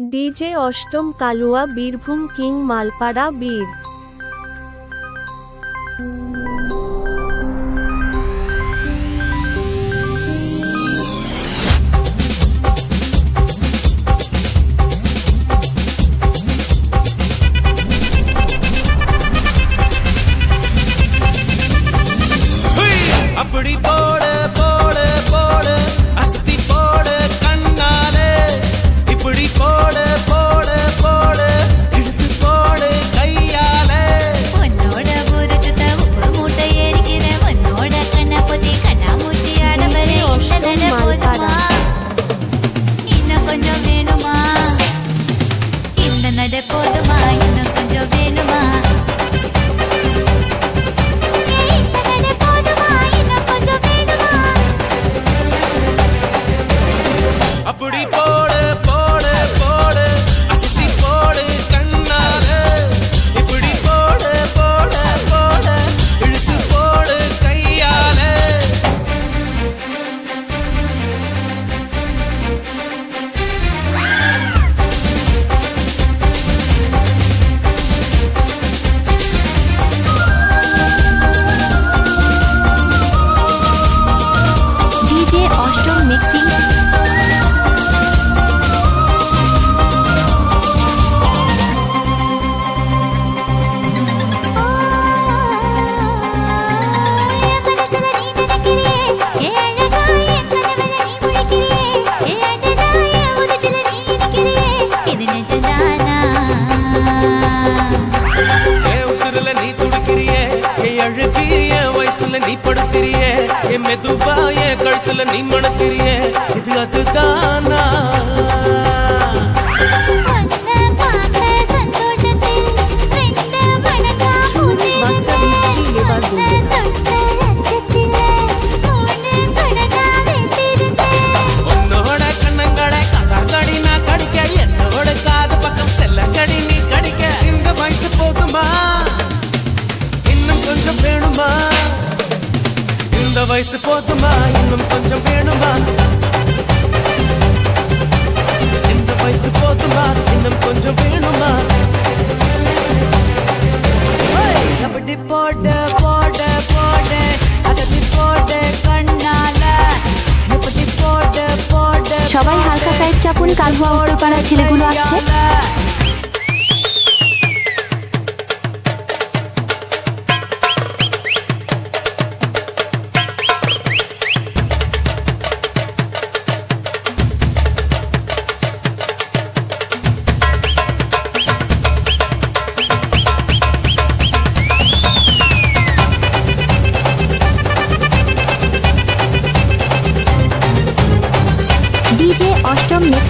DJ অষ্টম কালুয়া Birbhum king Malpara বীর। அப்படி போடு போடு போடு அஸ்தி போடு கண்ணாலே இப்படி போடு போடு போடு இழுத்து போடு கையாலே உன்னோட ஒரு சுத்த உப்பு மூட்டை ஏறிக்கிற உன்னோட கண்ண பொத்தி கண்ணா மூட்டி ஆடவரே இந்த போதுமா இன்னும் கொஞ்சம் வேணுமா இந்த நட போதுமா இன்னும் கொஞ்சம் வேணுமா அப்படி போடு போடு போடு அஸ்தி போடு கண்ணாலே இப்படி போடு போடு போடு இழுத்து போடு கையாலே ডিজে অষ্টম মিক্সিং நீ படுத்திரியே என் மெதுவா என் கழுத்துல நீ மணத்திரியே இது அதுதானா உன்னோட கண்ணங்களை கதாங்கடி நான் கடிக்க என்னோட காது பக்கம் செல்லங்கடி நீ கடிக்க இந்த வயசு போதுமா இன்னும் கொஞ்சம் வேணுமா இந்த வயசு போதுமா இன்னும் கொஞ்சம் வேணுமா இந்த வயசு போதுமா இன்னும் கொஞ்சம் வேணுமா அப்படி போடு போடு போடு அகத்தி போடு கண்ணால அப்படி போடு போடு সবাই হালকা সাইড চাপুন, কালুয়া উত্তরপাড়া ছেলেগুলো আসছে।